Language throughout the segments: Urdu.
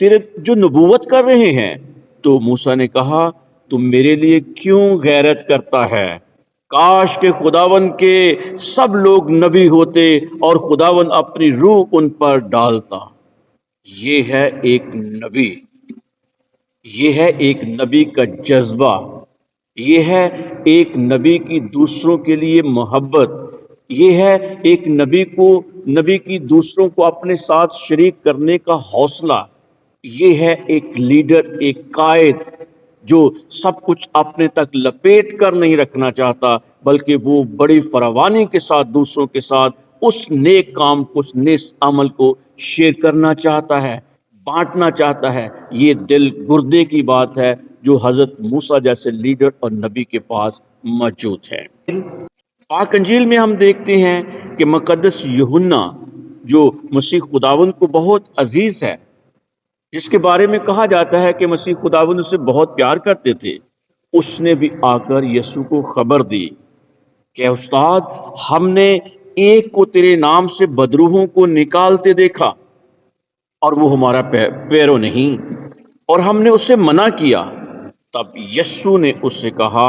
تیرے جو نبوت کر رہے ہیں۔ تو موسیٰ نے کہا تم میرے لیے کیوں غیرت کرتا ہے؟ کاش کہ خداوند کے سب لوگ نبی ہوتے اور خداوند اپنی روح ان پر ڈالتا۔ یہ ہے ایک نبی، یہ ہے ایک نبی کا جذبہ، یہ ہے ایک نبی کی دوسروں کے لیے محبت، یہ ہے ایک نبی کی دوسروں کو اپنے ساتھ شریک کرنے کا حوصلہ، یہ ہے ایک لیڈر، ایک قائد جو سب کچھ اپنے تک لپیٹ کر نہیں رکھنا چاہتا، بلکہ وہ بڑی فراوانی کے ساتھ دوسروں کے ساتھ اس نیک کام کو، اس نیک عمل کو شیئر کرنا چاہتا ہے، بانٹنا چاہتا ہے۔ یہ دل گردے کی بات ہے جو حضرت موسیٰ جیسے لیڈر اور نبی کے پاس موجود ہے۔ پاک انجیل میں ہم دیکھتے ہیں کہ مقدس یوحنا جو مسیح خداوند کو بہت عزیز ہے، جس کے بارے میں کہا جاتا ہے کہ مسیح خداوند اسے بہت پیار کرتے تھے، اس نے بھی آ کر یسوع کو خبر دی کہ استاد، ہم نے ایک کو تیرے نام سے بدروحوں کو نکالتے دیکھا اور وہ ہمارا پیرو نہیں، اور ہم نے اسے منع کیا۔ تب یسوع نے اس سے کہا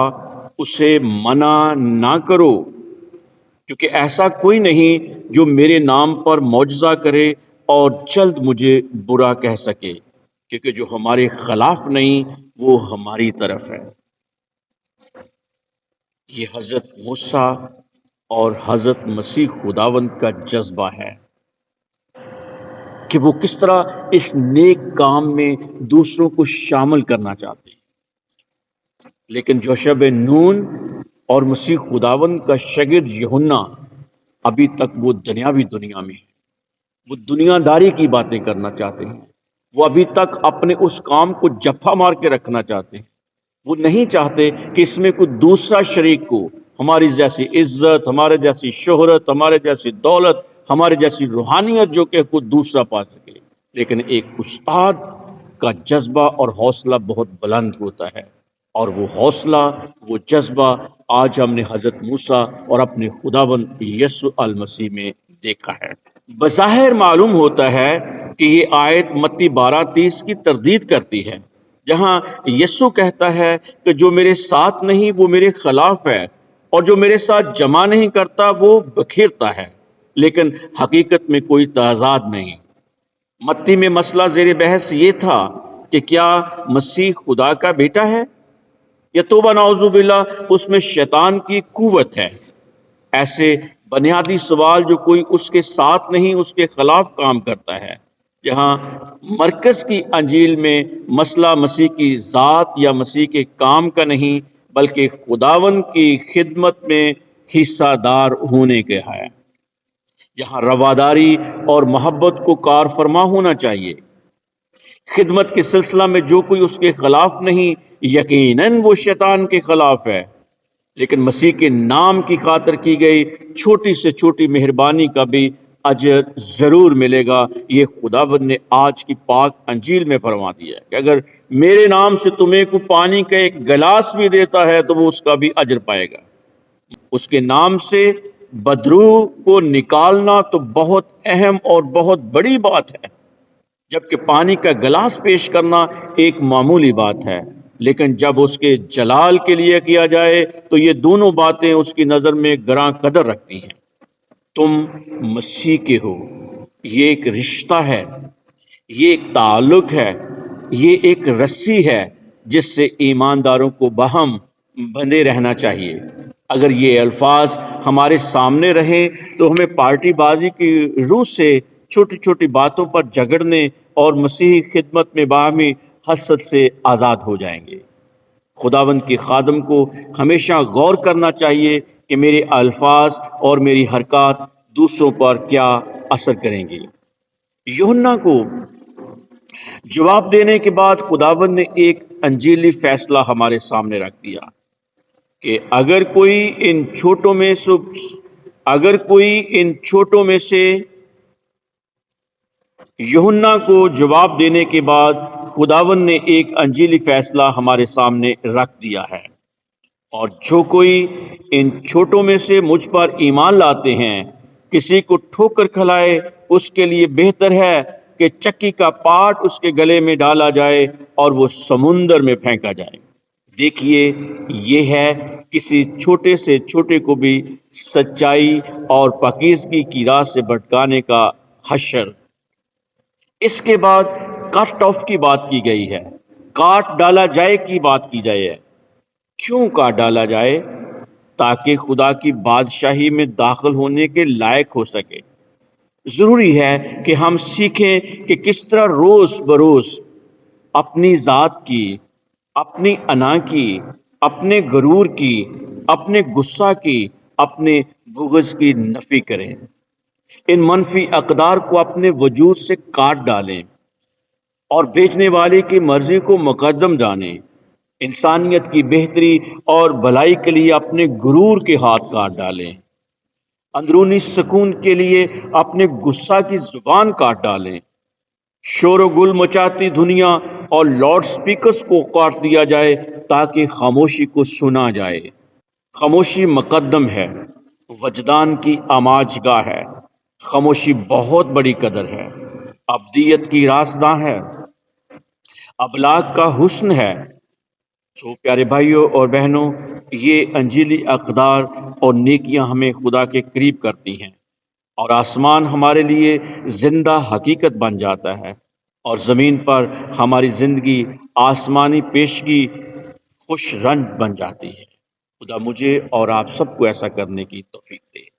اسے منع نہ کرو، کیونکہ ایسا کوئی نہیں جو میرے نام پر معجزہ کرے اور جلد مجھے برا کہہ سکے، کیونکہ جو ہمارے خلاف نہیں وہ ہماری طرف ہے۔ یہ حضرت موسیٰ اور حضرت مسیح خداوند کا جذبہ ہے کہ وہ کس طرح اس نیک کام میں دوسروں کو شامل کرنا چاہتے ہیں۔ لیکن یوشع بن نون اور مسیح خداوند کا شاگرد یوحنا ابھی تک وہ دنیاوی دنیا میں ہے، وہ دنیا داری کی باتیں کرنا چاہتے ہیں، وہ ابھی تک اپنے اس کام کو جپھا مار کے رکھنا چاہتے ہیں۔ وہ نہیں چاہتے کہ اس میں کوئی دوسرا شریک ہو، ہماری جیسی عزت، ہمارے جیسی شہرت، ہمارے جیسی دولت، ہمارے جیسی روحانیت جو کہ کوئی دوسرا پا سکے۔ لیکن ایک استاد کا جذبہ اور حوصلہ بہت بلند ہوتا ہے، اور وہ حوصلہ، وہ جذبہ آج ہم نے حضرت موسیٰ اور اپنے خداوند یسوع المسیح میں دیکھا ہے۔ بظاہر معلوم ہوتا ہے کہ یہ آیت متی 12:30 کی تردید کرتی ہے، جہاں یسوع کہتا ہے کہ جو میرے ساتھ نہیں وہ میرے خلاف ہے، اور جو میرے ساتھ جمع نہیں کرتا وہ بکھیرتا ہے۔ لیکن حقیقت میں کوئی تضاد نہیں۔ متی میں مسئلہ زیر بحث یہ تھا کہ کیا مسیح خدا کا بیٹا ہے، یا توبہ نعوذ باللہ اس میں شیطان کی قوت ہے۔ ایسے بنیادی سوال جو کوئی اس کے ساتھ نہیں اس کے خلاف کام کرتا ہے، جہاں مرکز کی انجیل میں مسئلہ مسیح کی ذات یا مسیح کے کام کا نہیں، بلکہ خداوند کی خدمت میں حصہ دار ہونے کا ہے۔ یہاں رواداری اور محبت کو کار فرما ہونا چاہیے۔ خدمت کے سلسلہ میں جو کوئی اس کے خلاف نہیں، یقیناً وہ شیطان کے خلاف ہے۔ لیکن مسیح کے نام کی خاطر کی گئی چھوٹی سے چھوٹی مہربانی کا بھی اجر ضرور ملے گا۔ یہ خداوند نے آج کی پاک انجیل میں فرما دیا ہے کہ اگر میرے نام سے تمہیں کو پانی کا ایک گلاس بھی دیتا ہے تو وہ اس کا بھی اجر پائے گا۔ اس کے نام سے بدروح کو نکالنا تو بہت اہم اور بہت بڑی بات ہے، جبکہ پانی کا گلاس پیش کرنا ایک معمولی بات ہے۔ لیکن جب اس کے جلال کے لیے کیا جائے تو یہ دونوں باتیں اس کی نظر میں گراں قدر رکھتی ہیں۔ تم مسیح کے ہو، یہ ایک رشتہ ہے، یہ ایک تعلق ہے، یہ ایک رسی ہے جس سے ایمانداروں کو باہم بندھے رہنا چاہیے۔ اگر یہ الفاظ ہمارے سامنے رہیں تو ہمیں پارٹی بازی کی روح سے چھوٹی چھوٹی باتوں پر جھگڑنے اور مسیحی خدمت میں باہمی حسد سے آزاد ہو جائیں گے۔ خداوند کے خادم کو ہمیشہ غور کرنا چاہیے کہ میرے الفاظ اور میری حرکات دوسروں پر کیا اثر کریں گی۔ یوحنا کو جواب دینے کے بعد خداوند نے ایک انجیلی فیصلہ ہمارے سامنے رکھ دیا کہ اگر کوئی ان چھوٹوں میں سے یوحنا کو جواب دینے کے بعد خداوند نے ایک انجیلی فیصلہ ہمارے سامنے رکھ دیا ہے، اور جو کوئی ان چھوٹوں میں سے مجھ پر ایمان لاتے ہیں، کسی کو ٹھوکر کھلائے اس کے لیے بہتر ہے کہ چکی کا پاٹ اس کے گلے میں ڈالا جائے اور وہ سمندر میں پھینکا جائے۔ دیکھیے، یہ ہے کسی چھوٹے سے چھوٹے کو بھی سچائی اور پاکیزگی کی راہ سے بھٹکانے کا حشر۔ اس کے بعد کٹ آف کی بات کی گئی ہے، کاٹ ڈالا جائے کی بات کی جائے ہے۔ کیوں کاٹ ڈالا جائے؟ تاکہ خدا کی بادشاہی میں داخل ہونے کے لائق ہو سکے۔ ضروری ہے کہ ہم سیکھیں کہ کس طرح روز بروز اپنی ذات کی، اپنی انا کی، اپنے غرور کی، اپنے غصہ کی، اپنے بغض کی نفی کریں۔ ان منفی اقدار کو اپنے وجود سے کاٹ ڈالیں اور بیچنے والے کی مرضی کو مقدم جانیں۔ انسانیت کی بہتری اور بھلائی کے لیے اپنے غرور کے ہاتھ کاٹ ڈالیں۔ اندرونی سکون کے لیے اپنے غصہ کی زبان کاٹ ڈالیں۔ شور و گل مچاتی دنیا اور لاؤڈ سپیکرز کو کاٹ دیا جائے تاکہ خاموشی کو سنا جائے۔ خاموشی مقدم ہے، وجدان کی آماج گاہ ہے۔ خاموشی بہت بڑی قدر ہے، ابدیت کی رازداں ہے، ابلاغ کا حسن ہے۔ سو پیارے بھائیوں اور بہنوں، یہ انجیلی اقدار اور نیکیاں ہمیں خدا کے قریب کرتی ہیں، اور آسمان ہمارے لیے زندہ حقیقت بن جاتا ہے، اور زمین پر ہماری زندگی آسمانی پیشگی خوش رنج بن جاتی ہے۔ خدا مجھے اور آپ سب کو ایسا کرنے کی توفیق دے۔